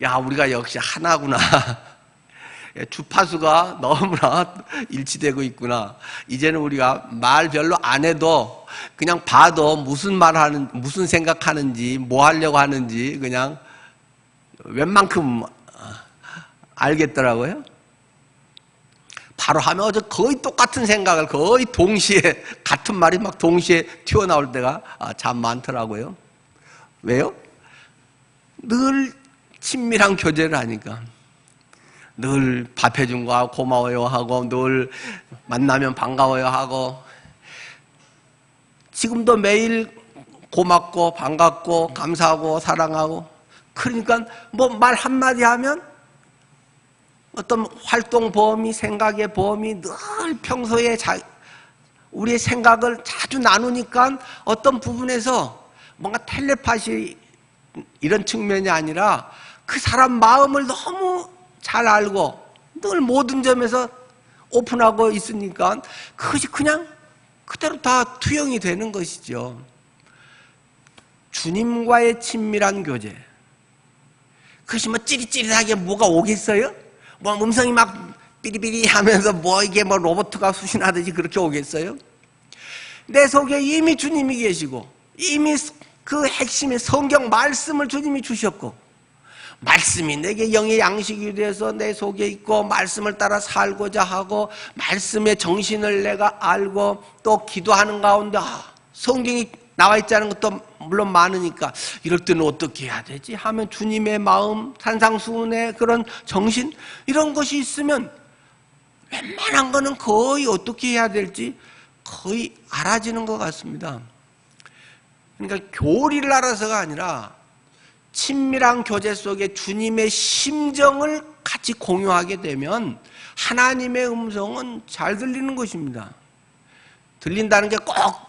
야, 우리가 역시 하나구나. 주파수가 너무나 일치되고 있구나. 이제는 우리가 말 별로 안 해도 그냥 봐도 무슨 말 하는, 무슨 생각하는지, 뭐 하려고 하는지 그냥 웬만큼 알겠더라고요. 바로 하면 어제 거의 똑같은 생각을 거의 동시에, 같은 말이 막 동시에 튀어나올 때가 참 많더라고요. 왜요? 늘 친밀한 교제를 하니까. 늘 밥 해준 거 고마워요 하고, 늘 만나면 반가워요 하고, 지금도 매일 고맙고 반갑고 감사하고 사랑하고, 그러니까 뭐 말 한마디 하면 어떤 활동 범위, 생각의 범위, 늘 평소에 우리의 생각을 자주 나누니까 어떤 부분에서 뭔가 텔레파시 이런 측면이 아니라 그 사람 마음을 너무 잘 알고 늘 모든 점에서 오픈하고 있으니까 그것이 그냥 그대로 다 투영이 되는 것이죠. 주님과의 친밀한 교제. 그것이 뭐 찌릿찌릿하게 뭐가 오겠어요? 뭐 음성이 막 삐리삐리 하면서 뭐 이게 뭐 로봇가 수신하듯이 그렇게 오겠어요? 내 속에 이미 주님이 계시고, 이미 그 핵심의 성경 말씀을 주님이 주셨고, 말씀이 내게 영의 양식이 돼서 내 속에 있고, 말씀을 따라 살고자 하고, 말씀의 정신을 내가 알고, 또 기도하는 가운데 성경이 나와 있지 않은 것도 물론 많으니까 이럴 때는 어떻게 해야 되지 하면 주님의 마음, 산상수훈의 그런 정신 이런 것이 있으면 웬만한 거는 거의 어떻게 해야 될지 거의 알아지는 것 같습니다. 그러니까 교리를 알아서가 아니라 친밀한 교제 속에 주님의 심정을 같이 공유하게 되면 하나님의 음성은 잘 들리는 것입니다. 들린다는 게 꼭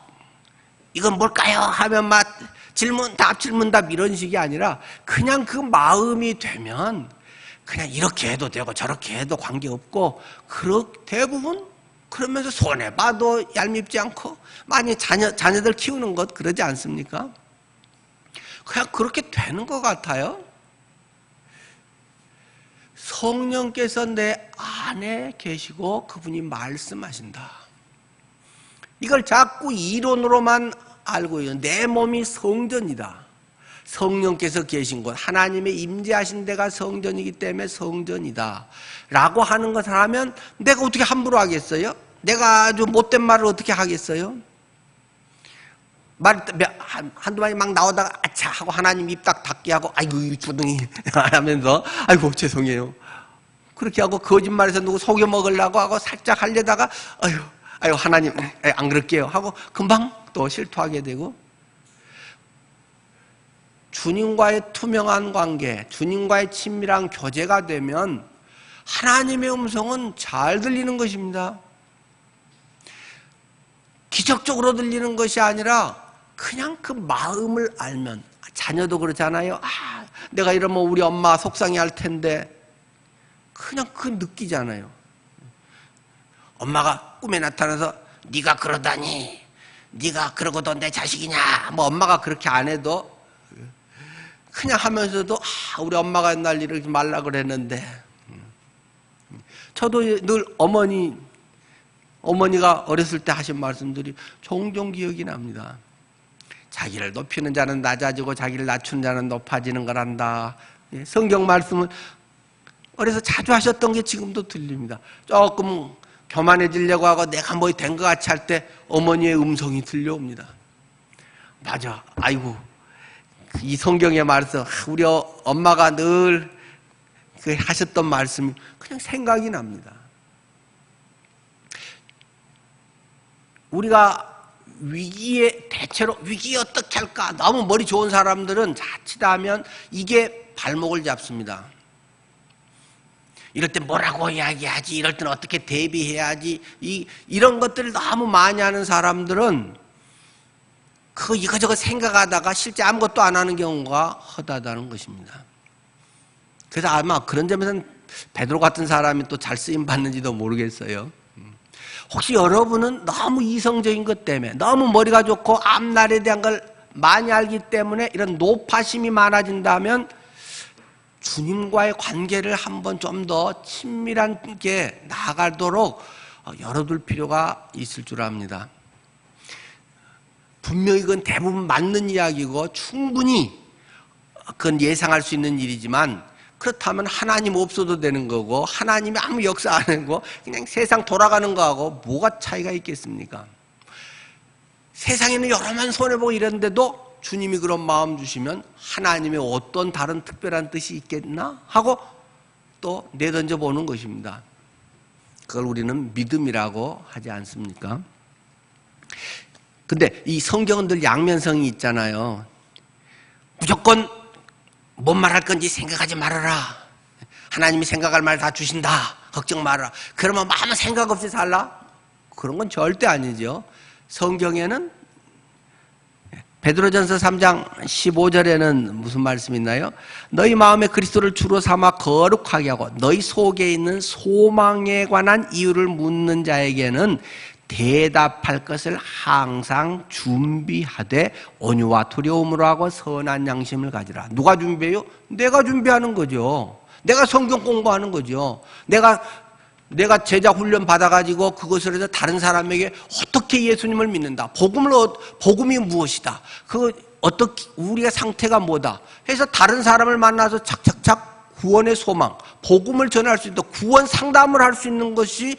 이건 뭘까요? 하면 막 질문답 이런 식이 아니라 그냥 그 마음이 되면 그냥 이렇게 해도 되고 저렇게 해도 관계없고 대부분 그러면서 손해봐도 얄밉지 않고 많이 자녀들 키우는 것 그러지 않습니까? 그냥 그렇게 되는 것 같아요. 성령께서 내 안에 계시고 그분이 말씀하신다. 이걸 자꾸 이론으로만 알고 있는 내 몸이 성전이다. 성령께서 계신 곳, 하나님의 임재하신 데가 성전이기 때문에 성전이다 라고 하는 것을 하면 내가 어떻게 함부로 하겠어요? 내가 아주 못된 말을 어떻게 하겠어요? 한두 마디 막 나오다가 아차 하고 하나님 입 딱 닫게 하고 아이고 이 주둥이 하면서 아이고 죄송해요 그렇게 하고 거짓말해서 누구 속여 먹으려고 하고 살짝 하려다가 아유 하나님 안 그럴게요 하고 금방 또 실토하게 되고 주님과의 투명한 관계, 주님과의 친밀한 교제가 되면 하나님의 음성은 잘 들리는 것입니다. 기적적으로 들리는 것이 아니라 그냥 그 마음을 알면 자녀도 그렇잖아요. 내가 이러면 우리 엄마 속상해 할 텐데 그냥 그 느끼잖아요. 엄마가 꿈에 나타나서 네가 그러다니 네가 그러고도 내 자식이냐 뭐 엄마가 그렇게 안 해도 그냥 하면서도 우리 엄마가 옛날 이러지 말라 그랬는데 저도 늘 어머니가 어렸을 때 하신 말씀들이 종종 기억이 납니다. 자기를 높이는 자는 낮아지고 자기를 낮추는 자는 높아지는 거란다. 성경 말씀은 어려서 자주 하셨던 게 지금도 들립니다. 조금 교만해지려고 하고 내가 뭐 된 것 같이 할 때 어머니의 음성이 들려옵니다. 맞아. 아이고 이 성경의 말씀 우리 엄마가 늘 하셨던 말씀이 그냥 생각이 납니다. 우리가 대체로 위기에 어떻게 할까 너무 머리 좋은 사람들은 자칫하면 이게 발목을 잡습니다. 이럴 때 뭐라고 이야기하지 이럴 때는 어떻게 대비해야지 이런 것들을 너무 많이 하는 사람들은 이거저거 생각하다가 실제 아무것도 안 하는 경우가 허다하다는 것입니다. 그래서 아마 그런 점에서는 베드로 같은 사람이 또 잘 쓰임 받는지도 모르겠어요. 혹시 여러분은 너무 이성적인 것 때문에 너무 머리가 좋고 앞날에 대한 걸 많이 알기 때문에 이런 노파심이 많아진다면 주님과의 관계를 한번 좀 더 친밀하게 나아가도록 열어둘 필요가 있을 줄 압니다. 분명히 그건 대부분 맞는 이야기고 충분히 그건 예상할 수 있는 일이지만 그렇다면 하나님 없어도 되는 거고 하나님이 아무 역사 안 하고 그냥 세상 돌아가는 거하고 뭐가 차이가 있겠습니까? 세상에는 여러만 손해보고 이랬는데도 주님이 그런 마음 주시면 하나님의 어떤 다른 특별한 뜻이 있겠나 하고 또 내던져 보는 것입니다. 그걸 우리는 믿음이라고 하지 않습니까? 근데 이 성경은 늘 양면성이 있잖아요. 무조건 뭔 말할 건지 생각하지 말아라. 하나님이 생각할 말 다 주신다. 걱정 말아라. 그러면 아무 생각 없이 살라? 그런 건 절대 아니죠. 성경에는 베드로전서 3장 15절에는 무슨 말씀이 있나요? 너희 마음에 그리스도를 주로 삼아 거룩하게 하고 너희 속에 있는 소망에 관한 이유를 묻는 자에게는 대답할 것을 항상 준비하되 온유와 두려움으로 하고 선한 양심을 가지라. 누가 준비해요? 내가 준비하는 거죠. 내가 성경 공부하는 거죠. 내가 제자 훈련 받아가지고 그것을 해서 다른 사람에게 어떻게 예수님을 믿는다. 복음이 무엇이다. 어떻게 우리의 상태가 뭐다. 해서 다른 사람을 만나서 착착착 구원의 소망, 복음을 전할 수 있도록 구원 상담을 할 수 있는 것이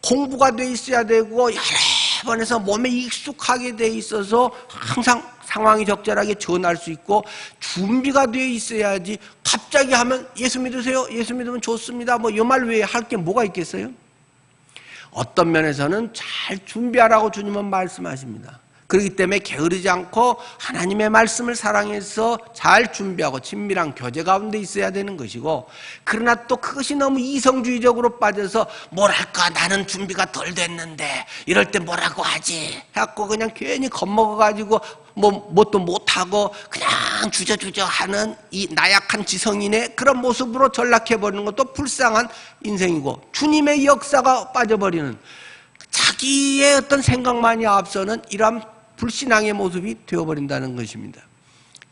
공부가 돼 있어야 되고 여러 태반에서 몸에 익숙하게 돼 있어서 항상 상황이 적절하게 전할 수 있고 준비가 되어 있어야지 갑자기 하면 예수 믿으세요? 예수 믿으면 좋습니다. 뭐 이 말 외에 할 게 뭐가 있겠어요? 어떤 면에서는 잘 준비하라고 주님은 말씀하십니다. 그렇기 때문에 게으르지 않고 하나님의 말씀을 사랑해서 잘 준비하고 친밀한 교제 가운데 있어야 되는 것이고, 그러나 또 그것이 너무 이성주의적으로 빠져서 뭐랄까 나는 준비가 덜 됐는데 이럴 때 뭐라고 하지 해갖고 그냥 괜히 겁먹어가지고 뭣도 못하고 그냥 주저주저 하는 이 나약한 지성인의 그런 모습으로 전락해버리는 것도 불쌍한 인생이고, 주님의 역사가 빠져버리는 자기의 어떤 생각만이 앞서는 이러한 불신앙의 모습이 되어버린다는 것입니다.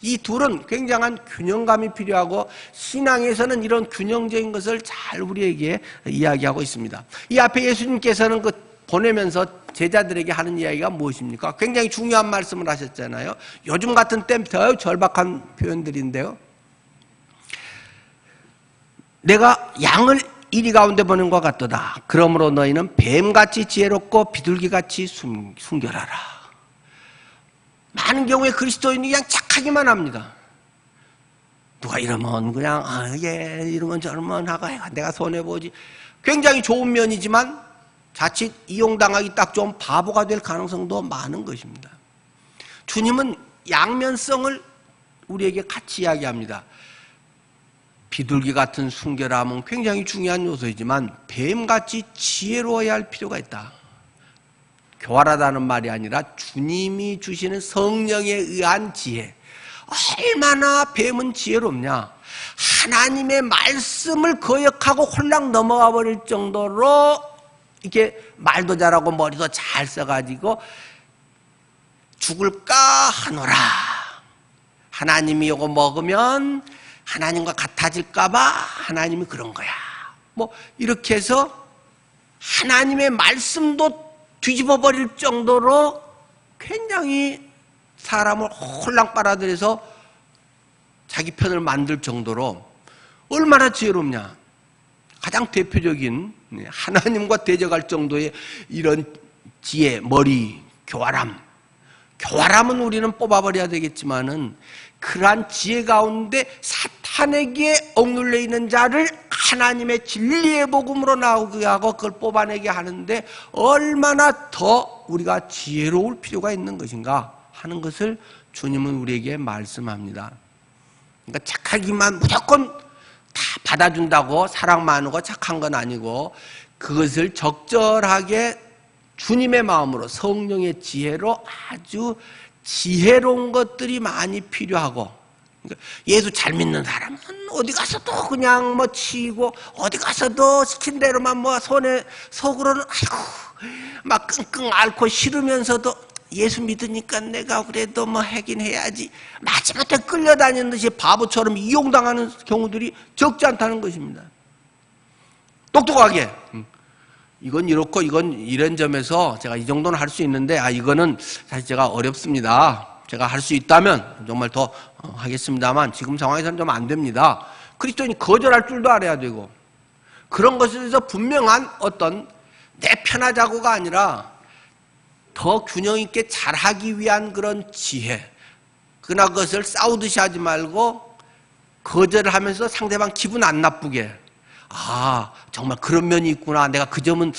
이 둘은 굉장한 균형감이 필요하고 신앙에서는 이런 균형적인 것을 잘 우리에게 이야기하고 있습니다. 이 앞에 예수님께서는 그 보내면서 제자들에게 하는 이야기가 무엇입니까? 굉장히 중요한 말씀을 하셨잖아요. 요즘 같은 때는 더 절박한 표현들인데요. 내가 양을 이리 가운데 보낸 것 같도다. 그러므로 너희는 뱀같이 지혜롭고 비둘기같이 순결하라. 많은 경우에 그리스도인이 그냥 착하기만 합니다. 누가 이러면 그냥 예 이러면 저러면 하고 내가 손해보지. 굉장히 좋은 면이지만 자칫 이용당하기 딱 좋은 바보가 될 가능성도 많은 것입니다. 주님은 양면성을 우리에게 같이 이야기합니다. 비둘기 같은 순결함은 굉장히 중요한 요소이지만 뱀같이 지혜로워야 할 필요가 있다. 교활하다는 말이 아니라 주님이 주시는 성령에 의한 지혜. 얼마나 뱀은 지혜롭냐. 하나님의 말씀을 거역하고 홀랑 넘어가 버릴 정도로 이렇게 말도 잘하고 머리도 잘 써가지고 죽을까 하노라. 하나님이 이거 먹으면 하나님과 같아질까봐 하나님이 그런 거야. 뭐 이렇게 해서 하나님의 말씀도 뒤집어 버릴 정도로 굉장히 사람을 홀랑 빨아들여서 자기 편을 만들 정도로 얼마나 지혜롭냐. 가장 대표적인 하나님과 대적할 정도의 이런 지혜, 머리, 교활함. 교활함은 우리는 뽑아버려야 되겠지만은 그러한 지혜 가운데 사탄에게 억눌려 있는 자를 하나님의 진리의 복음으로 나오게 하고 그걸 뽑아내게 하는데 얼마나 더 우리가 지혜로울 필요가 있는 것인가 하는 것을 주님은 우리에게 말씀합니다. 그러니까 착하기만 무조건 다 받아준다고 사랑 많고 착한 건 아니고 그것을 적절하게 주님의 마음으로 성령의 지혜로 아주 지혜로운 것들이 많이 필요하고, 그러니까 예수 잘 믿는 사람은 어디 가서도 그냥 뭐 치고 어디 가서도 시킨 대로만 뭐 손에 속으로는 아이고 막 끙끙 앓고 싫으면서도 예수 믿으니까 내가 그래도 뭐 하긴 해야지 마지못해 끌려다니는 듯이 바보처럼 이용당하는 경우들이 적지 않다는 것입니다. 똑똑하게 이건 이렇고 이건 이런 점에서 제가 이 정도는 할 수 있는데 이거는 사실 제가 어렵습니다. 제가 할 수 있다면 정말 더 하겠습니다만 지금 상황에서는 좀 안 됩니다. 그리스도인이 거절할 줄도 알아야 되고 그런 것에 대해서 분명한 어떤 내 편하자고가 아니라 더 균형 있게 잘하기 위한 그런 지혜, 그러나 그것을 싸우듯이 하지 말고 거절을 하면서 상대방 기분 안 나쁘게 정말 그런 면이 있구나. 내가 그 점은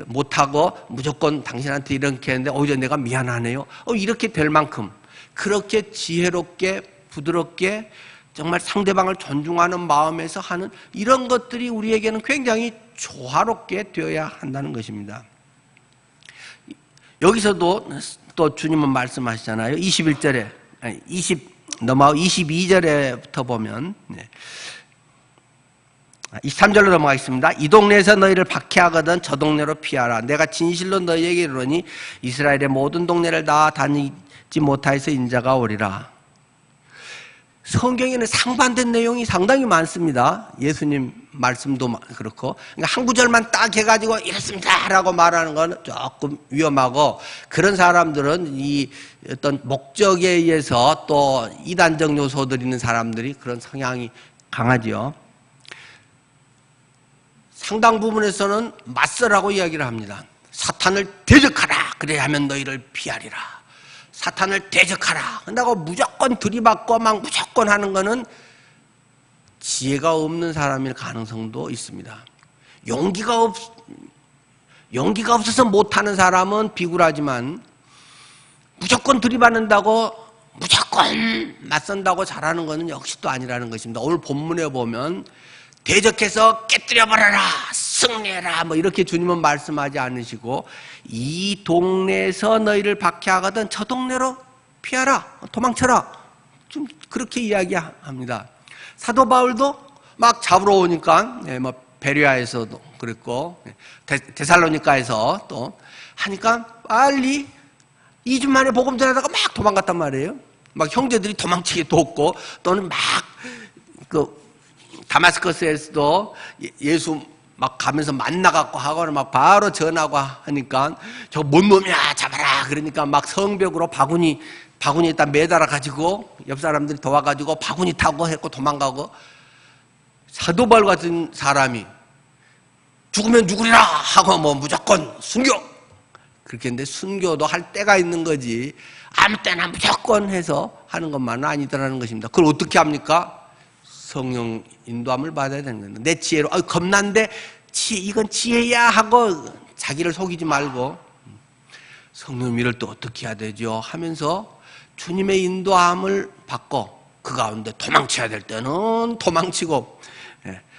못하고 무조건 당신한테 이렇게 했는데 오히려 내가 미안하네요. 이렇게 될 만큼 그렇게 지혜롭게 부드럽게 정말 상대방을 존중하는 마음에서 하는 이런 것들이 우리에게는 굉장히 조화롭게 되어야 한다는 것입니다. 여기서도 또 주님은 말씀하시잖아요. 21절에 넘어가고 22절에부터 보면 23절로 넘어가겠습니다. 이 동네에서 너희를 박해하거든 저 동네로 피하라. 내가 진실로 너희에게 이르노니 이스라엘의 모든 동네를 다 다니지 못하여서 인자가 오리라. 성경에는 상반된 내용이 상당히 많습니다. 예수님 말씀도 그렇고. 그러니까 한 구절만 딱 해가지고 이렇습니다 라고 말하는 건 조금 위험하고, 그런 사람들은 이 어떤 목적에 의해서 또 이단적 요소들 있는 사람들이 그런 성향이 강하지요. 상당 부분에서는 맞서라고 이야기를 합니다. 사탄을 대적하라. 그래야 하면 너희를 피하리라. 사탄을 대적하라. 한다고 무조건 들이받고 막 무조건 하는 거는 지혜가 없는 사람일 가능성도 있습니다. 용기가 없어서 못하는 사람은 비굴하지만 무조건 들이받는다고 무조건 맞선다고 잘하는 것은 역시 또 아니라는 것입니다. 오늘 본문에 보면 대적해서 깨뜨려버려라, 승리해라, 뭐 이렇게 주님은 말씀하지 않으시고 이 동네에서 너희를 박해하거든 저 동네로 피하라, 도망쳐라, 좀 그렇게 이야기합니다. 사도 바울도 막 잡으러 오니까 뭐 베레아에서도 그랬고 데살로니가에서 또 하니까 빨리 2주 만에 복음 전하다가 막 도망갔단 말이에요. 막 형제들이 도망치게 돕고 또는 막 다마스커스에서도 예수 막 가면서 만나갖고 하거나 막 바로 전하고 하니까 저 뭔 놈이야 잡아라 그러니까 막 성벽으로 바구니에다 매달아 가지고 옆 사람들이 도와가지고 바구니 타고 했고 도망가고 사도 바울 같은 사람이 죽으면 죽으리라 하고 뭐 무조건 순교 그렇게 했는데 순교도 할 때가 있는 거지 아무 때나 무조건 해서 하는 것만은 아니더라는 것입니다. 그걸 어떻게 합니까? 성령 인도함을 받아야 되는 겁니다. 내 지혜로 겁난데 이건 지혜야 하고 자기를 속이지 말고 성령 일을 또 어떻게 해야 되죠 하면서 주님의 인도함을 받고 그 가운데 도망쳐야 될 때는 도망치고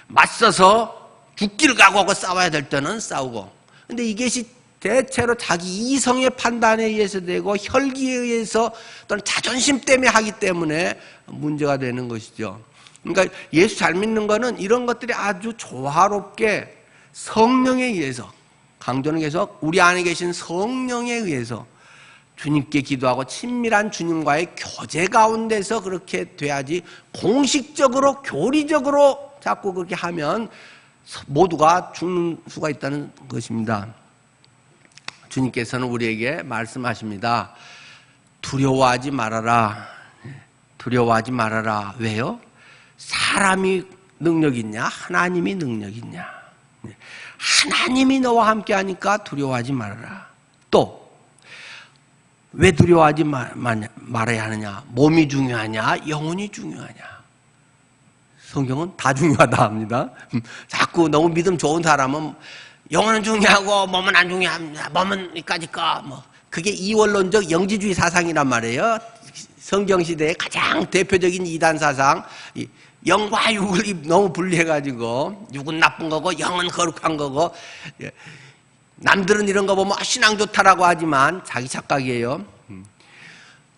맞서서 죽기를 각오하고 싸워야 될 때는 싸우고 근데 이것이 대체로 자기 이성의 판단에 의해서 되고 혈기에 의해서 또는 자존심 때문에 하기 때문에 문제가 되는 것이죠. 그러니까 예수 잘 믿는 거는 이런 것들이 아주 조화롭게 성령에 의해서 강조는 계속 우리 안에 계신 성령에 의해서 주님께 기도하고 친밀한 주님과의 교제 가운데서 그렇게 돼야지 공식적으로 교리적으로 자꾸 그렇게 하면 모두가 죽는 수가 있다는 것입니다. 주님께서는 우리에게 말씀하십니다. 두려워하지 말아라. 두려워하지 말아라. 왜요? 사람이 능력 있냐? 하나님이 능력 있냐? 하나님이 너와 함께 하니까 두려워하지 말아라. 또 왜 두려워하지 말아야 하느냐? 몸이 중요하냐? 영혼이 중요하냐? 성경은 다 중요하다 합니다. 자꾸 너무 믿음 좋은 사람은 영혼은 중요하고 몸은 안 중요합니다. 몸은 이까짓거 뭐 그게 이원론적 영지주의 사상이란 말이에요. 성경 시대의 가장 대표적인 이단 사상. 영과 육을 너무 분리해가지고 육은 나쁜 거고 영은 거룩한 거고 남들은 이런 거 보면 신앙 좋다라고 하지만 자기 착각이에요.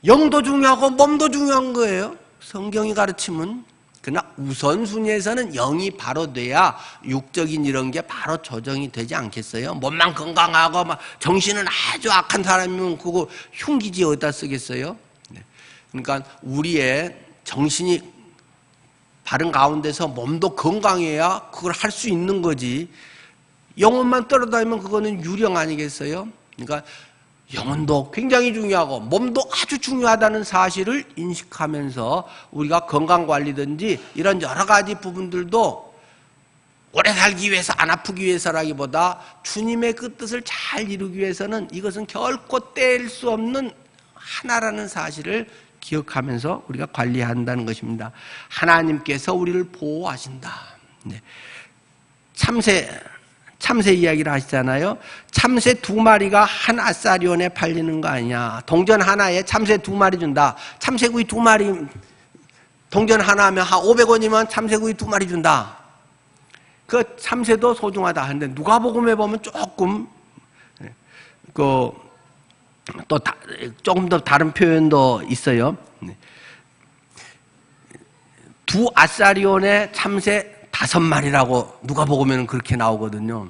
영도 중요하고 몸도 중요한 거예요. 성경이 가르치면. 그러나 우선순위에서는 영이 바로 돼야 육적인 이런 게 바로 조정이 되지 않겠어요? 몸만 건강하고 막 정신은 아주 악한 사람이면 그거 흉기지 어디다 쓰겠어요? 그러니까 우리의 정신이 바른 가운데서 몸도 건강해야 그걸 할 수 있는 거지. 영혼만 떨어다니면 그거는 유령 아니겠어요? 그러니까 영혼도 굉장히 중요하고 몸도 아주 중요하다는 사실을 인식하면서 우리가 건강관리든지 이런 여러 가지 부분들도 오래 살기 위해서 안 아프기 위해서라기보다 주님의 그 뜻을 잘 이루기 위해서는 이것은 결코 뗄 수 없는 하나라는 사실을 기억하면서 우리가 관리한다는 것입니다. 하나님께서 우리를 보호하신다. 참새 이야기를 하시잖아요. 참새 2마리가 한 아사리온에 팔리는 거 아니냐. 동전 하나에 참새 2마리 준다. 참새구이 2마리, 동전 하나 하면 한 500원이면 참새구이 2마리 준다. 그 참새도 소중하다 하는데 누가복음에 보면 조금 조금 더 다른 표현도 있어요. 2 아사리온에 참새 5마리라고 누가복음에는 그렇게 나오거든요.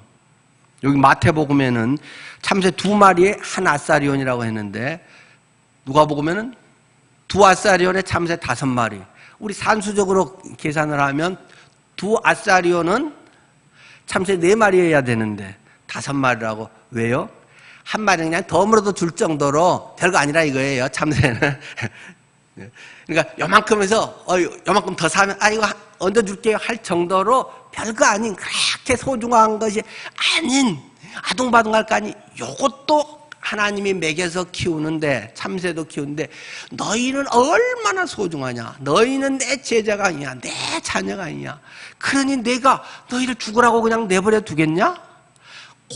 여기 마태복음에는 참새 2마리에 한 아사리온이라고 했는데 누가복음에는 2 아사리온에 참새 5마리. 우리 산수적으로 계산을 하면 2 아사리온은 참새 4마리여야 되는데 5마리라고. 왜요? 한 마리 그냥 덤으로도 줄 정도로 별거 아니라 이거예요. 참새는. 그러니까 요만큼 해서 요만큼 더 사면 이거 얹어줄게요 할 정도로 별거 아닌 그렇게 소중한 것이 아닌 아둥바둥할 거 아니 요것도 하나님이 먹여서 키우는데, 참새도 키우는데 너희는 얼마나 소중하냐. 너희는 내 제자가 아니냐, 내 자녀가 아니냐. 그러니 내가 너희를 죽으라고 그냥 내버려 두겠냐?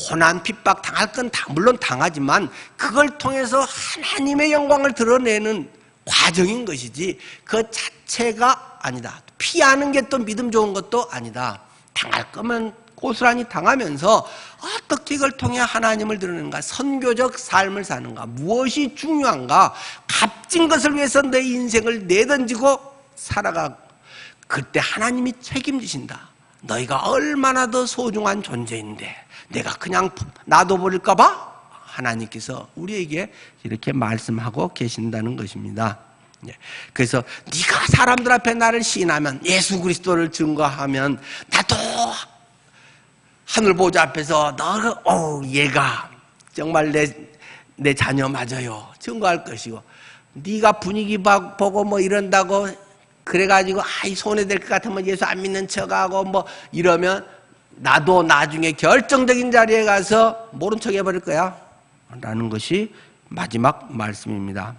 고난 핍박 당할 건 물론 당하지만 그걸 통해서 하나님의 영광을 드러내는 과정인 것이지 그 자체가 아니다. 피하는 게 또 믿음 좋은 것도 아니다. 당할 거면 고스란히 당하면서 어떻게 이걸 통해 하나님을 드러내는가, 선교적 삶을 사는가, 무엇이 중요한가, 값진 것을 위해서 내 인생을 내던지고 살아가. 그때 하나님이 책임지신다. 너희가 얼마나 더 소중한 존재인데 내가 그냥 놔둬버릴까 봐 하나님께서 우리에게 이렇게 말씀하고 계신다는 것입니다. 그래서 네가 사람들 앞에 나를 시인하면, 예수 그리스도를 증거하면 나도 하늘 보좌 앞에서 얘가 정말 내 자녀 맞아요 증거할 것이고, 네가 분위기 보고 뭐 이런다고 그래가지고 손해될 것 같으면 예수 안 믿는 척하고 뭐 이러면 나도 나중에 결정적인 자리에 가서 모른 척 해버릴 거야 라는 것이 마지막 말씀입니다.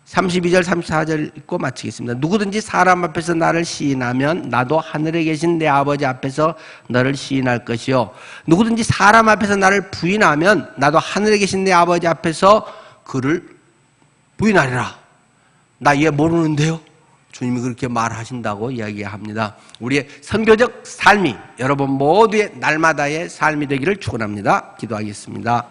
32절 34절 읽고 마치겠습니다. 누구든지 사람 앞에서 나를 시인하면 나도 하늘에 계신 내 아버지 앞에서 너를 시인할 것이요, 누구든지 사람 앞에서 나를 부인하면 나도 하늘에 계신 내 아버지 앞에서 그를 부인하리라. 나 얘 모르는데요? 주님이 그렇게 말하신다고 이야기합니다. 우리의 선교적 삶이 여러분 모두의 날마다의 삶이 되기를 축원합니다. 기도하겠습니다.